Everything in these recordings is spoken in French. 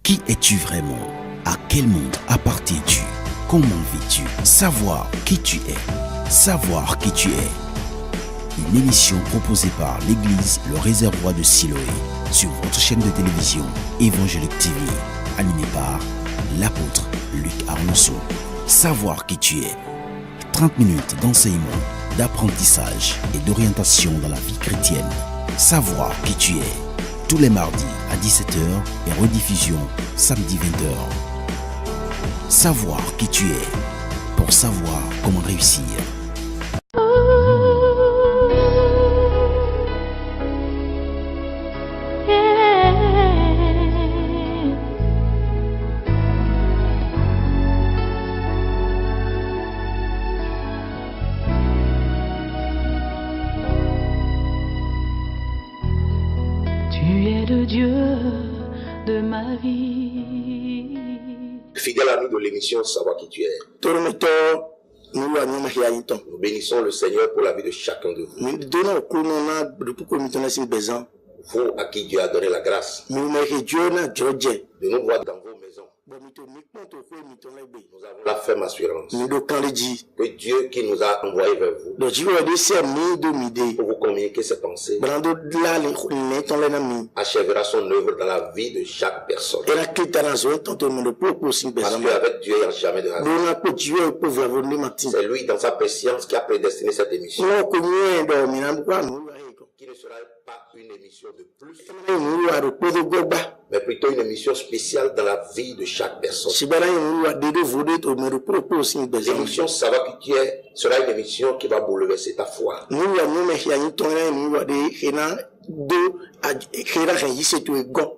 Qui es-tu vraiment? À quel monde appartiens-tu? Comment vis-tu? Savoir qui tu es. Savoir qui tu es. Une émission proposée par l'Église Le Réservoir de Siloé sur votre chaîne de télévision Évangélique TV, animée par l'apôtre Luc Arnonceau. Savoir qui tu es. 30 minutes d'enseignement, d'apprentissage et d'orientation dans la vie chrétienne. Savoir qui tu es. Tous les mardis à 17h et rediffusion samedi 20h. Savoir qui tu es. Pour savoir comment réussir. Fidèle ami de l'émission Savoir qui tu es. Nous bénissons le Seigneur pour la vie de chacun de vous. Vous à qui Dieu a donné la grâce de nous voir dans vos maisons. Nous avons la ferme assurance que Dieu qui nous a envoyés vers vous pour vous communiquer ses pensées achèvera son œuvre dans la vie de chaque personne. Parce qu'avec Dieu il n'y a jamais de hasard. C'est lui dans sa préscience qui a prédestiné cette émission, qui ne sera pas une émission de plus, mais plutôt une émission spéciale dans la vie de chaque personne. L'émission Savoir qui tu es sera une émission qui va bouleverser ta foi.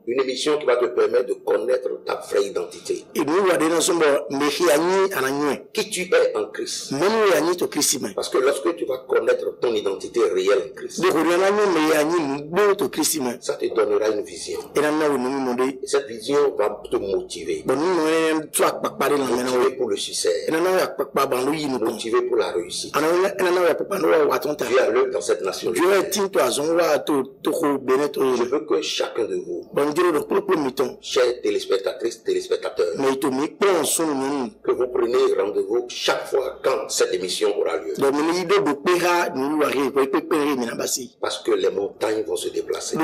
Une émission qui va te permettre de connaître ta vraie identité. Qui tu es en Christ. Parce que lorsque tu vas connaître ton identité réelle en Christ, ça te donnera une vision. Et cette vision va te motiver. Motiver pour le succès. Motiver pour la réussite. Dieu a l'œuvre dans cette nation. Je veux que chacun de vous, chers téléspectatrices, téléspectateurs, que vous preniez rendez-vous chaque fois quand cette émission aura lieu. Parce que les montagnes vont se déplacer.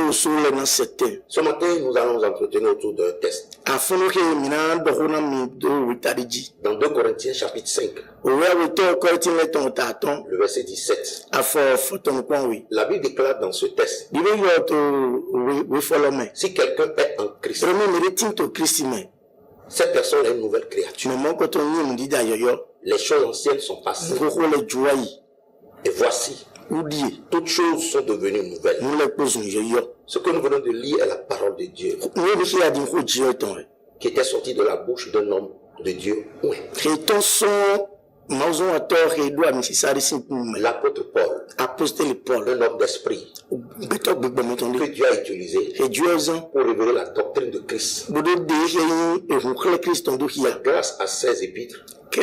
Ce matin, nous allons nous entretenir autour d'un test. Dans 2 Corinthiens chapitre 5, le verset 17, la Bible déclare dans ce test: si quelqu'un est en Christ, cette personne est une nouvelle créature. Les choses anciennes sont passées. Et voici, toutes choses sont devenues nouvelles. Ce que nous venons de lire est la parole de Dieu, qui était sortie de la bouche d'un homme de Dieu. L'apôtre Paul, un homme d'esprit que Dieu a utilisé pour révéler la doctrine de Christ. Grâce à ces épîtres que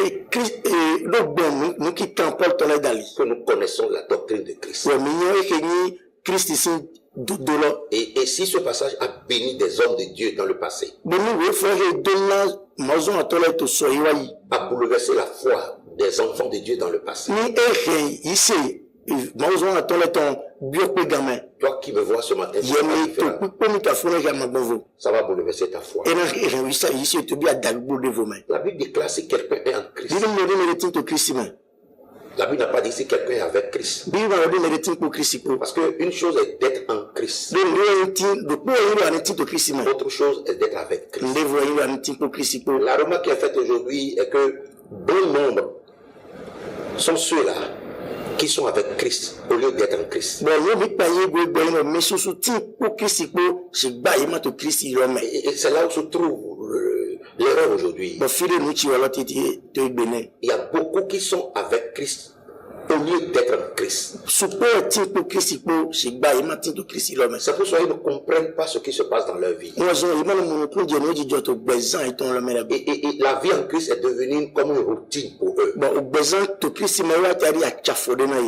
nous connaissons la doctrine de Christ. Et si ce passage a béni des hommes de Dieu dans le passé, a bouleversé la foi des enfants de Dieu dans le passé, toi qui me vois ce matin, ça va bouleverser ta foi. La Bible déclare si quelqu'un est en Christ. La Bible n'a pas dit si quelqu'un est avec Christ. Parce qu'une chose est d'être en Christ. Autre chose est d'être avec Christ. La remarque qui est faite aujourd'hui est que bon nombre sont ceux-là qui sont avec Christ au lieu d'être en Christ. Et c'est là où se trouve l'erreur aujourd'hui. Il y a beaucoup qui sont avec Christ au lieu d'être en Christ. C'est pour cela qu'ils ne comprennent pas ce qui se passe dans leur vie. Et la vie en Christ est devenue comme une routine pour eux.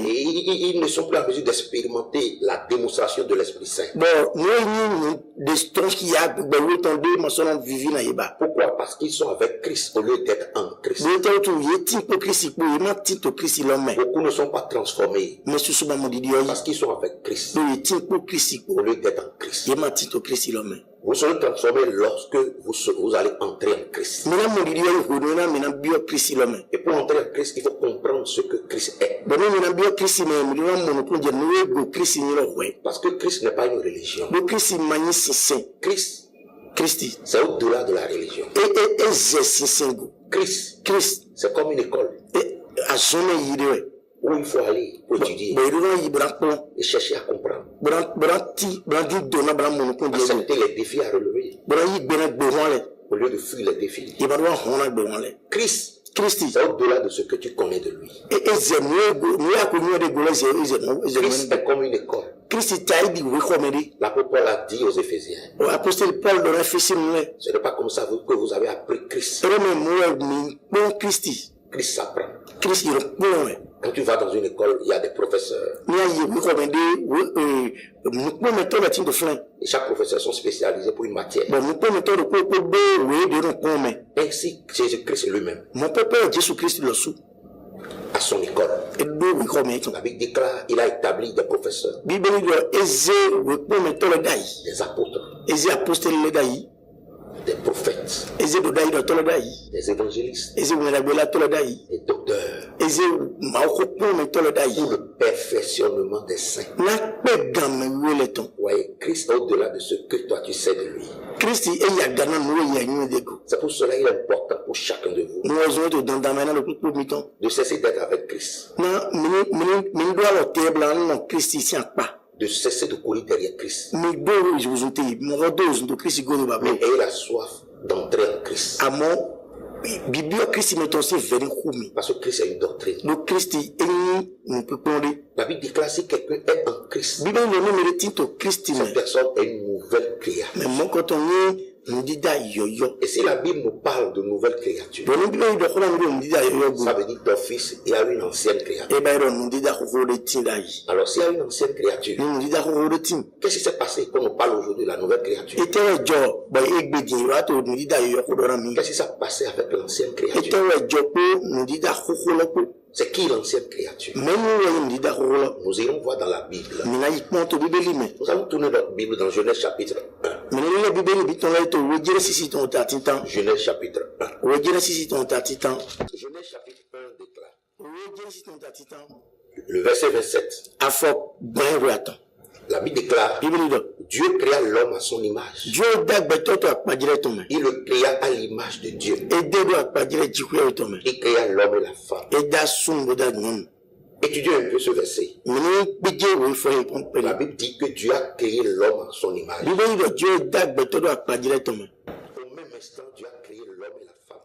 Et ils ne sont plus en mesure d'expérimenter la démonstration de l'Esprit Saint. Pourquoi? Parce qu'ils sont avec Christ au lieu d'être en Christ. Beaucoup ne sont pas transformés parce qu'ils sont avec Christ au lieu d'être en Christ. Vous serez transformés lorsque vous allez entrer en Christ. Et pour entrer en Christ, il faut comprendre ce que Christ est. Parce que Christ n'est pas une religion. Christ, c'est au-delà de la religion. Christ, c'est comme une école où il faut aller pour étudier et chercher à comprendre, accepter les défis à relever au lieu de fuir les défis. Christ, c'est au-delà de ce que tu connais de lui. Christ est comme une école. L'apôtre Paul a dit aux Éphésiens, ce n'est pas comme ça que vous avez appris Christ. Christ s'apprend. Quand tu vas dans une école, il y a des professeurs. Et chaque professeur sont spécialisés pour une matière. Ainsi, Jésus-Christ lui-même, à son école, la Bible déclare qu'il a établi des professeurs, des apôtres, des prophètes, des évangélistes, des docteurs, pour le perfectionnement des saints. Ouais, Christ au-delà de ce que toi tu sais de lui. C'est pour cela qu'il est important pour chacun de vous de cesser d'être avec Christ, de cesser de courir derrière Christ, mais ayez la soif d'entrer en Christ. Parce que Christ est une doctrine. La Bible déclare si quelqu'un est en Christ, cette personne est une nouvelle créature. Et si la Bible nous parle de nouvelles créatures, ça veut dire d'office, il y a une ancienne créature. Alors s'il y a une ancienne créature, qu'est-ce qui s'est passé quand on parle aujourd'hui de la nouvelle créature? Qu'est-ce qui s'est passé avec l'ancienne créature? C'est qui l'ancienne créature? Nous irons voir dans la Bible. Nous allons tourner notre Bible dans Genèse chapitre 1. Genèse chapitre 1. Genèse chapitre 1 déclare. Le verset 27. La Bible déclare, Dieu créa l'homme à son image. Il le créa à l'image de Dieu. Il créa l'homme et la femme. Étudiez un peu ce verset. La Bible dit que Dieu a créé l'homme à son image. Au même instant, Dieu a créé l'homme et la femme.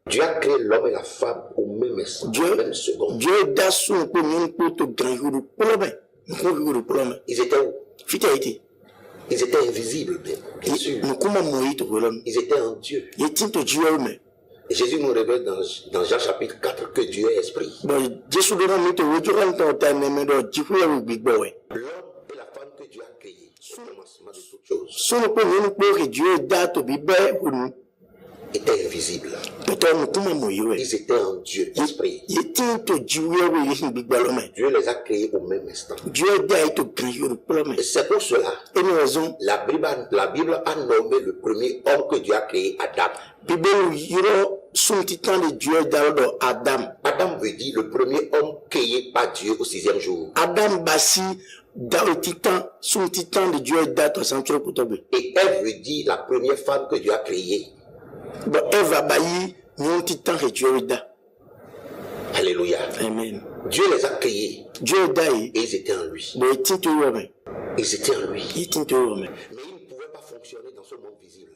Dieu a créé l'homme et la femme au même instant, au même seconde. Ils étaient où? Ils étaient invisibles, bien sûr. Ils étaient en Dieu. Et Jésus nous révèle dans Jean chapitre 4 que Dieu est esprit. L'homme et la femme que Dieu a créés, c'est le commencement de toutes choses, étaient invisibles. Ils étaient en Dieu, esprit. Dieu les a créés au même instant. Et c'est pour cela la Bible a nommé le premier homme que Dieu a créé Adam. Adam veut dire le premier homme créé par Dieu au 6e jour. Et Ève veut dire la première femme que Dieu a créée. Alléluia. Amen. Dieu les a créés. Et ils étaient en lui. Ils étaient en lui. Mais ils ne pouvaient pas fonctionner dans ce monde visible.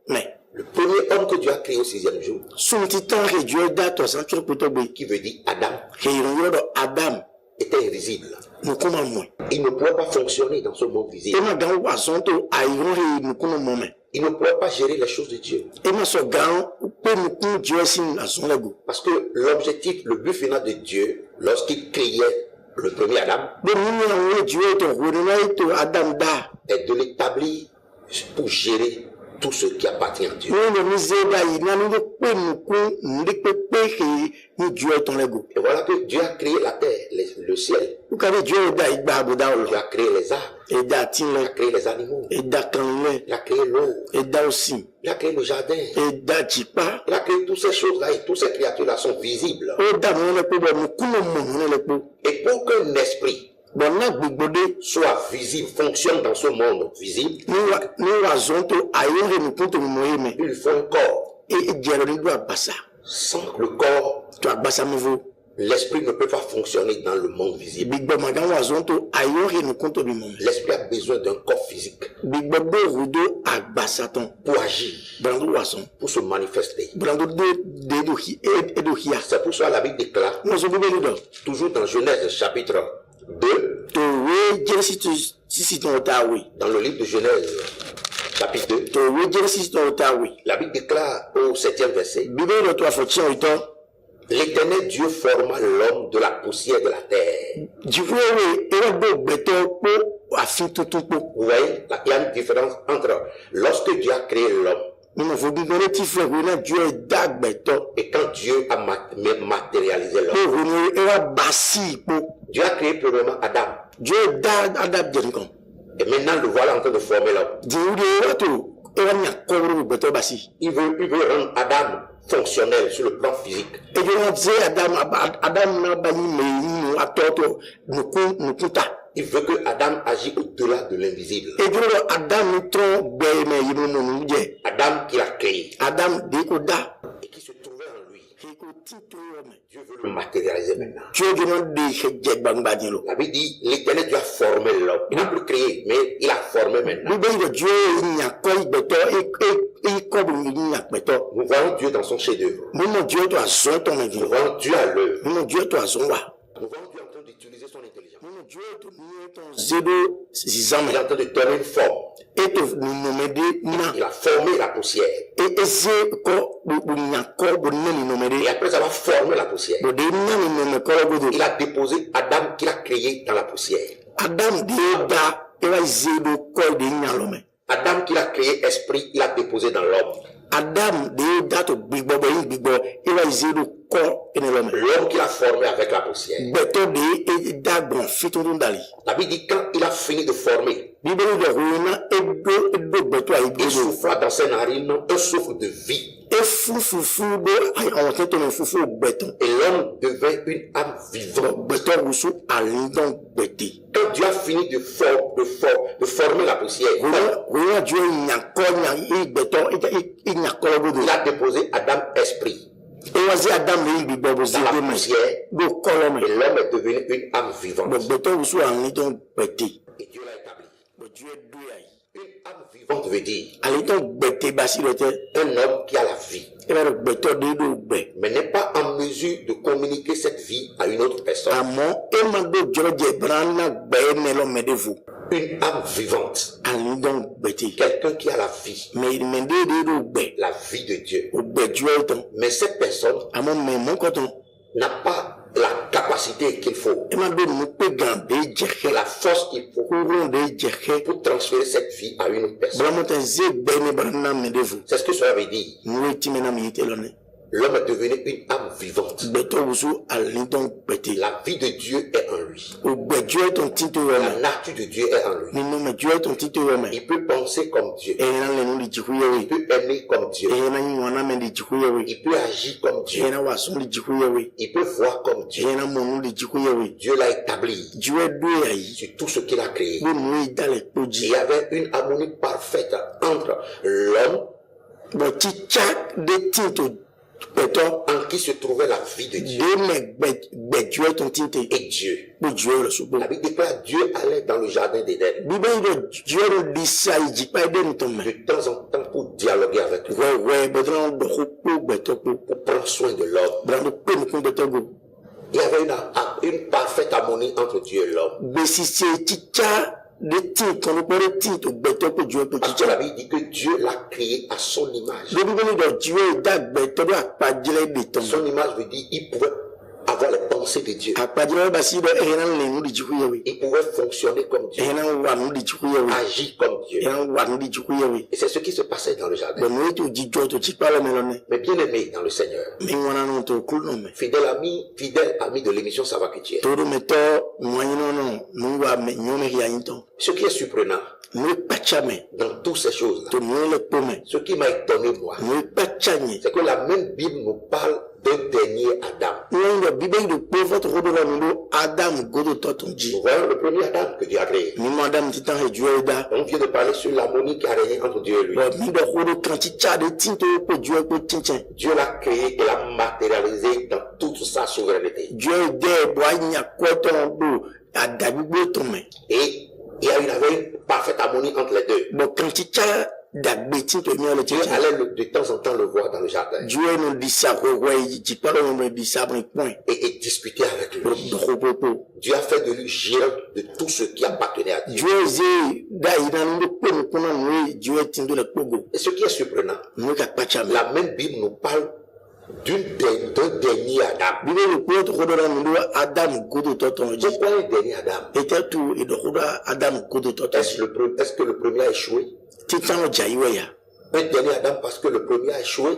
Mais le premier homme que Dieu a créé au 6e jour, qui veut dire Adam, était invisible. Il ne pouvait pas fonctionner dans ce monde visible. Il ne pouvait pas gérer les choses de Dieu. Parce que l'objectif, le but final de Dieu, lorsqu'il créait le premier Adam, est de l'établir pour gérer tout ce qui appartient à Dieu. Et voilà que Dieu a créé la terre, le ciel. Dieu a créé les arbres. Il a créé les animaux. Il a créé l'eau. Il a créé le jardin. Il a créé toutes ces choses-là et toutes ces créatures-là sont visibles. Et pour qu'un esprit soit visible, fonctionne dans ce monde visible, il lui faut un corps. Sans le corps, l'esprit ne peut pas fonctionner dans le monde visible. L'esprit a besoin d'un corps physique pour agir, pour se manifester. C'est pour ça que la Bible déclare, toujours dans Genèse chapitre 2, dans le livre de Genèse chapitre 2, la Bible déclare au 7e verset, l'Éternel Dieu forma l'homme de la poussière de la terre. Vous voyez, il y a une différence entre lorsque Dieu a créé l'homme et quand Dieu a matérialisé l'homme. Dieu a créé premièrement Adam. Et maintenant le voilà en train de former l'homme. Il veut rendre Adam fonctionnel sur le plan physique. Il veut que Adam agisse au-delà de l'invisible. Adam qu'il a créé. Et qui se trouvait en lui. Dieu veut le matérialiser maintenant. La Bible dit, l'Éternel Dieu a formé l'homme. Il n'a plus créé, mais il a formé maintenant. Nous voyons Dieu dans son chef-d'œuvre. Nous voyons Dieu à l'œuvre. Nous voyons Dieu en train d'utiliser son intelligence. Il est en train de donner une forme. Il a formé la poussière. Et après avoir formé la poussière, il a déposé Adam qu'il a créé dans la poussière. Adam qu'il a créé esprit, il a déposé dans l'homme. L'homme qu'il a formé avec la poussière. La Bible dit quand il a fini de former, il souffla dans ses narines un souffle de vie. Et l'homme devint une âme vivante. Quand Dieu a fini de former la poussière, il a déposé Adam esprit. La poussière, et l'homme est devenu une âme vivante. Et Dieu l'a établi. Une âme vivante veut dire un homme qui a la vie, mais n'est pas en mesure de communiquer cette vie à une autre personne. Une âme vivante, quelqu'un qui a la vie de Dieu. Mais cette personne n'a pas la capacité qu'il faut, la force qu'il faut pour transférer cette vie à une autre personne. C'est ce que cela veut dire. L'homme est devenu une âme vivante. La vie de Dieu est en lui. La nature de Dieu est en lui. Il peut penser comme Dieu. Il peut aimer comme Dieu. Il peut agir comme Dieu. Il peut voir comme Dieu. Dieu l'a établi sur tout ce qu'il a créé. Il y avait une harmonie parfaite entre l'homme en qui se trouvait la vie de Dieu et Dieu. La Bible déclare Dieu allait dans le jardin d'Éden de temps en temps pour dialoguer avec lui, pour prendre soin de l'homme. Il y avait une parfaite harmonie entre Dieu et l'homme. Parce que la Bible dit que Dieu l'a créé à son image. Son image veut dire qu'il pouvait avoir les pensées de Dieu. Il pouvait fonctionner comme Dieu, agir comme Dieu. Et c'est ce qui se passait dans le jardin. Mais bien aimé dans le Seigneur, fidèle ami de l'émission Ça va que tu es. Ce qui est surprenant dans toutes ces choses-là, ce qui m'a étonné moi, c'est que la même Bible nous parle d'un dernier Adam. Nous voyons le premier Adam que Dieu a créé. On vient de parler sur l'harmonie qui a régné entre Dieu et lui. Dieu l'a créé et l'a matérialisé dans toute sa souveraineté. Et il y avait une parfaite harmonie entre les deux. Dieu allait de temps en temps le voir dans le jardin et discuter avec lui. Dieu a fait de lui gérant de tout ce qui appartenait à Dieu. Et ce qui est surprenant, la même Bible nous parle d'un dernier Adam. Pourquoi un dernier Adam? Est-ce que le premier a échoué? Un dernier Adam parce que le premier a échoué?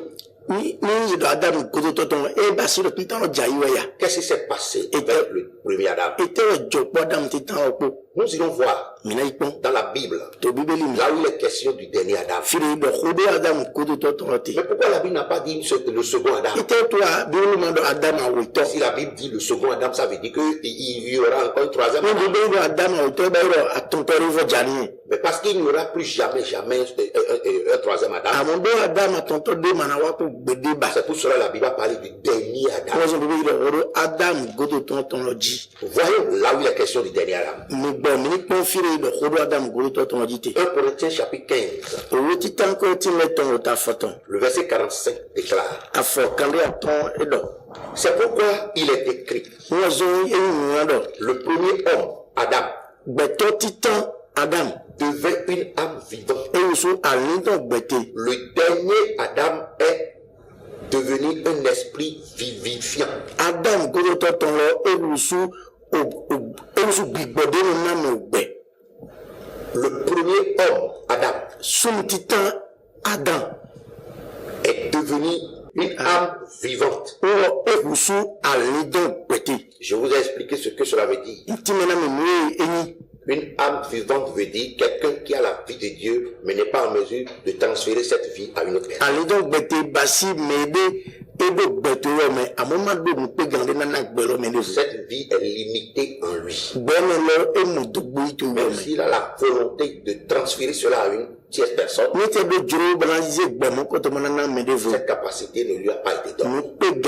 Qu'est-ce qui s'est passé avec le premier Adam? Nous irons voir dans la Bible, là où il est question du dernier Adam. Mais pourquoi la Bible n'a pas dit le second Adam? Si la Bible dit le second Adam, ça veut dire qu'il y aura encore un troisième Adam. Mais parce qu'il n'y aura plus jamais un troisième Adam. C'est pour cela que la Bible a parlé du dernier Adam. Voyons là où il est question du dernier Adam. 1 Corinthiens chapitre 15. Le verset 45 déclare. C'est pourquoi il est écrit. Le premier homme, Adam, devait une âme vivante. Le dernier Adam est devenu un esprit vivifiant. Le premier homme, Adam, est devenu une âme vivante. Je vous ai expliqué ce que cela veut dire. Une âme vivante veut dire quelqu'un qui a la vie de Dieu, mais n'est pas en mesure de transférer cette vie à une autre personne. Cette vie est limitée en lui. Même s'il a la volonté de transférer cela à une tierce personne, cette capacité ne lui a pas été donnée. Mais il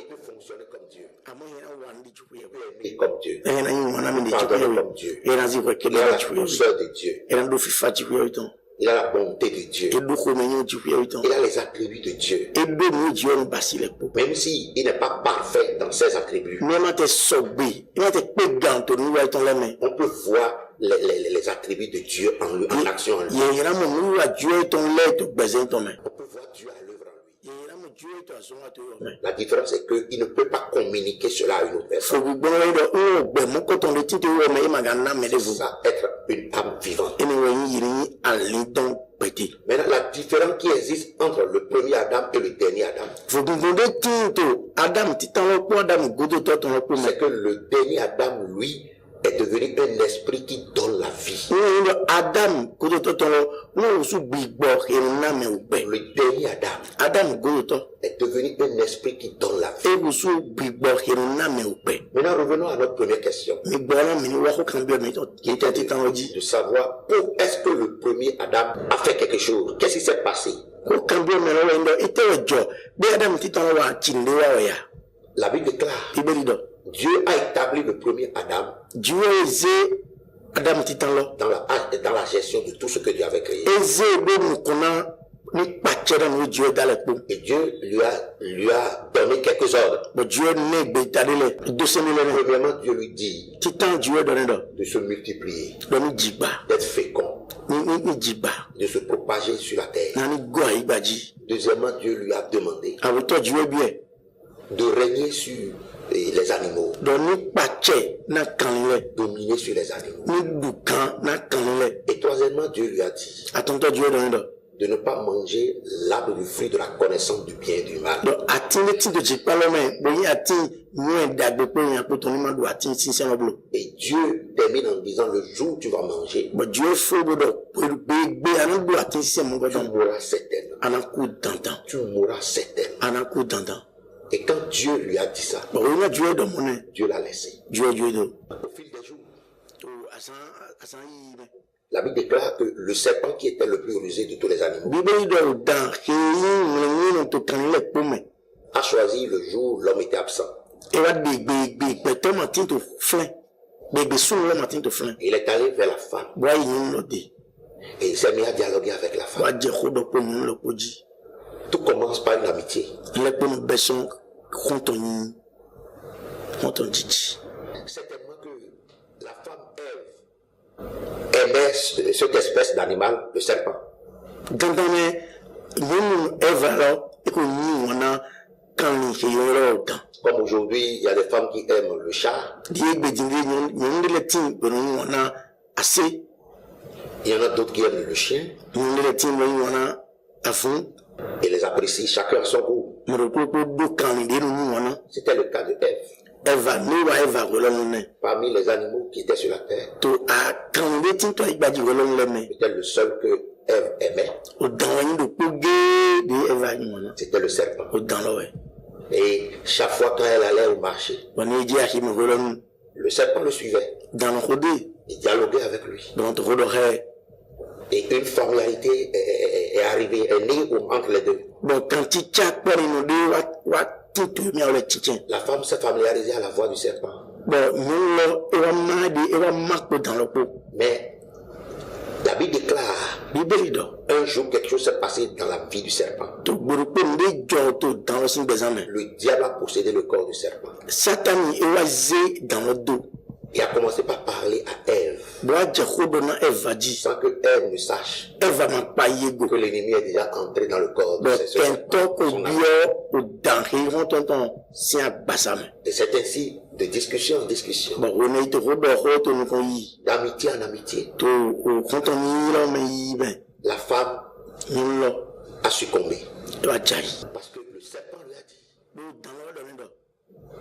peut fonctionner comme Dieu. Et comme Dieu. Pardonner comme Dieu. Il a la douceur de Dieu. Il a la bonté de Dieu. Il a les attributs de Dieu. Même s'il n'est pas parfait dans ses attributs, on peut voir les attributs de Dieu en lui, en action en lui. On peut voir Dieu à l'œuvre en lui. La différence est qu'il ne peut pas communiquer cela à une autre personne. C'est ça, être une âme vivante. Maintenant, la différence qui existe entre le premier Adam et le dernier Adam, c'est que le dernier Adam, lui, est devenu un esprit qui donne la vie. Le dernier Adam est devenu un esprit qui donne la vie. Maintenant, revenons à notre première question. Qui était de savoir où est-ce que le premier Adam a fait quelque chose. Qu'est-ce qui s'est passé La Bible déclare, Dieu a établi le premier Adam dans la gestion de tout ce que Dieu avait créé. Et Dieu lui a donné quelques ordres. Premièrement, Dieu lui dit de se multiplier, d'être fécond, de se propager sur la terre. Deuxièmement, Dieu lui a demandé de régner sur les animaux, dominer sur les animaux. Et troisièmement, Dieu lui a dit de ne pas manger l'arbre du fruit de la connaissance du bien et du mal. Et Dieu termine en disant, le jour où tu vas manger, tu mourras certainement. Tu mourras certainement. Et quand Dieu lui a dit ça, Dieu l'a laissé. Au fil des jours, la Bible déclare que le serpent qui était le plus rusé de tous les animaux a choisi le jour où l'homme était absent. Il est allé vers la femme et il s'est mis à dialoguer avec la femme. Tout commence par une amitié. Certainement que la femme aimait cette espèce d'animal, le serpent. Comme aujourd'hui, il y a des femmes qui aiment le chat. Il y en a d'autres qui aiment le chien. Et les apprécient chacun à son goût. C'était le cas de Ève. Parmi les animaux qui étaient sur la terre, c'était le seul que Ève aimait. C'était le serpent. Et chaque fois quand elle allait au marché, le serpent le suivait. Il dialoguait avec lui. Et une familiarité est arrivée, est née entre les deux. La femme s'est familiarisée à la voix du serpent. Mais la Bible déclare, un jour quelque chose s'est passé dans la vie du serpent. Le diable a possédé le corps du serpent. Il a commencé par parler à Ève, sans que Ève ne sache que l'ennemi est déjà entré dans le corps de et c'est ainsi de discussion en discussion, d'amitié en amitié, la femme a succombé. Parce que le serpent lui a dit,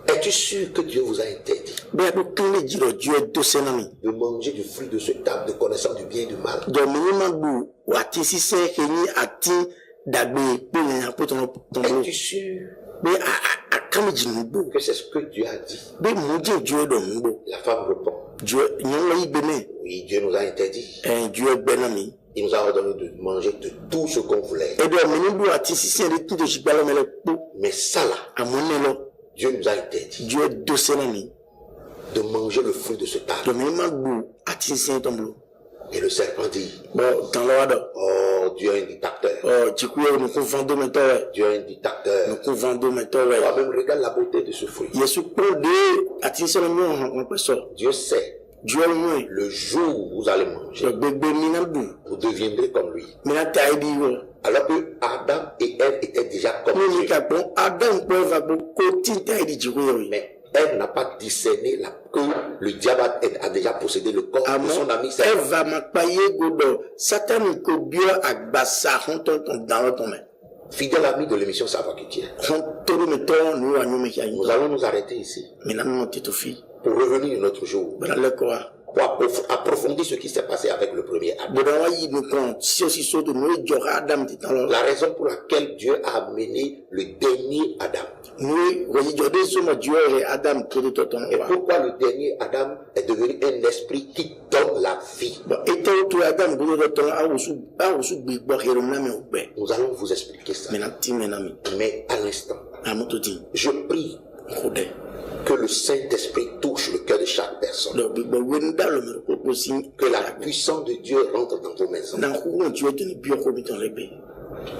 es-tu sûr que Dieu vous a interdit de manger du fruit de ce arbre de connaissance du bien et du mal? Es-tu sûr que c'est ce que Dieu a dit? La femme répond, oui, Dieu nous a interdit. Il nous a ordonné de manger de tout ce qu'on voulait. Mais ça là, Dieu nous a interdit de manger le fruit de ce arbre. Et le serpent dit, oh, Dieu est un dictateur. Dieu est un dictateur. Toi-même, regarde la beauté de ce fruit. Dieu sait, le jour où vous allez manger, vous deviendrez comme lui. Alors que Adam et Ève étaient déjà comme Dieu. Mais Ève n'a pas discerné que le diable a déjà possédé le corps de son ami. Fidèle ami de l'émission Savoir qui tient, nous allons nous arrêter ici pour revenir un autre jour, pour approfondir ce qui s'est passé avec le premier Adam. La raison pour laquelle Dieu a amené le dernier Adam. Et pourquoi le dernier Adam est devenu un esprit qui donne la vie. Nous allons vous expliquer ça. Mais à l'instant, je prie que le Saint-Esprit touche le cœur de chaque personne. Que la puissance de Dieu rentre dans vos maisons.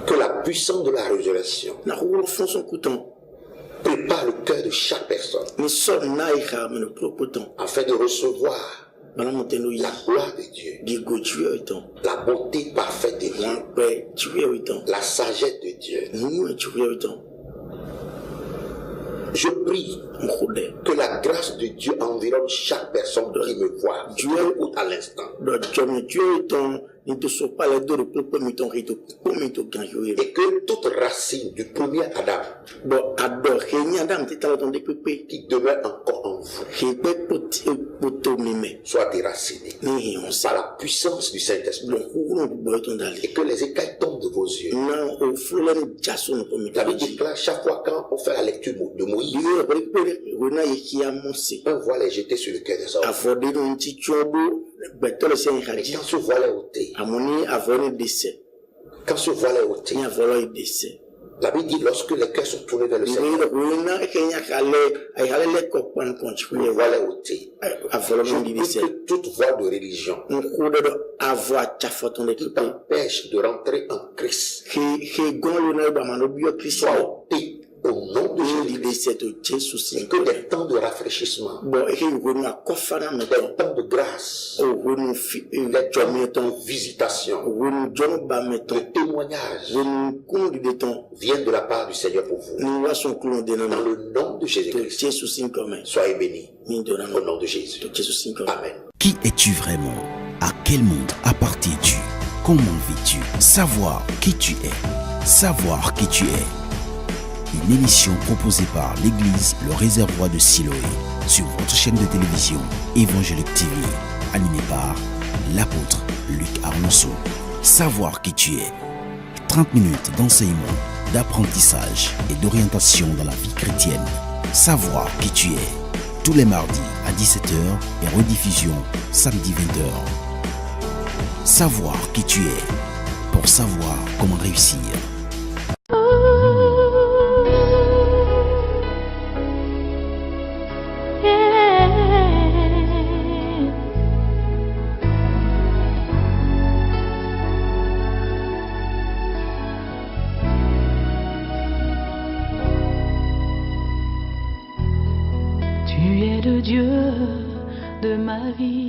Que la puissance de la résurrection prépare le cœur de chaque personne afin de recevoir la gloire de Dieu, la bonté parfaite de Dieu, la sagesse de Dieu. Je prie que la grâce de Dieu environne chaque personne qui me voit ou à l'instant. Et que toute racine du premier Adam qui demeure encore en vous soit déracinée par la puissance du Saint-Esprit. Et que les écailles tombent de vos yeux. La Bible déclare chaque fois quand on fait la lecture de Moïse, un voile est jeté sur le cœur des hommes. Et quand ce voile est ôté, la Bible dit lorsque les cœurs sont tournés vers le Seigneur, le voile est ôté. Je dis que toute voie de religion qui t'empêche de rentrer en Christ soit ôté au nom de Jésus. Et que des temps de rafraîchissement, des temps de grâce, des temps de visitation, de témoignage viennent de la part du Seigneur pour vous. Dans le nom de Jésus-Christ, soyez bénis au nom de Jésus. Amen. Qui es-tu vraiment? À quel monde appartiens-tu? Comment vis-tu? Savoir qui tu es. Savoir qui tu es. Une émission proposée par l'église Le Réservoir de Siloé sur votre chaîne de télévision Évangélique TV, animée par l'apôtre Luc Arnonceau. Savoir qui tu es. 30 minutes d'enseignement, d'apprentissage et d'orientation dans la vie chrétienne. Savoir qui tu es. Tous les mardis à 17h et rediffusion samedi 20h. Savoir qui tu es. Pour savoir comment réussir. Tu es le Dieu de ma vie.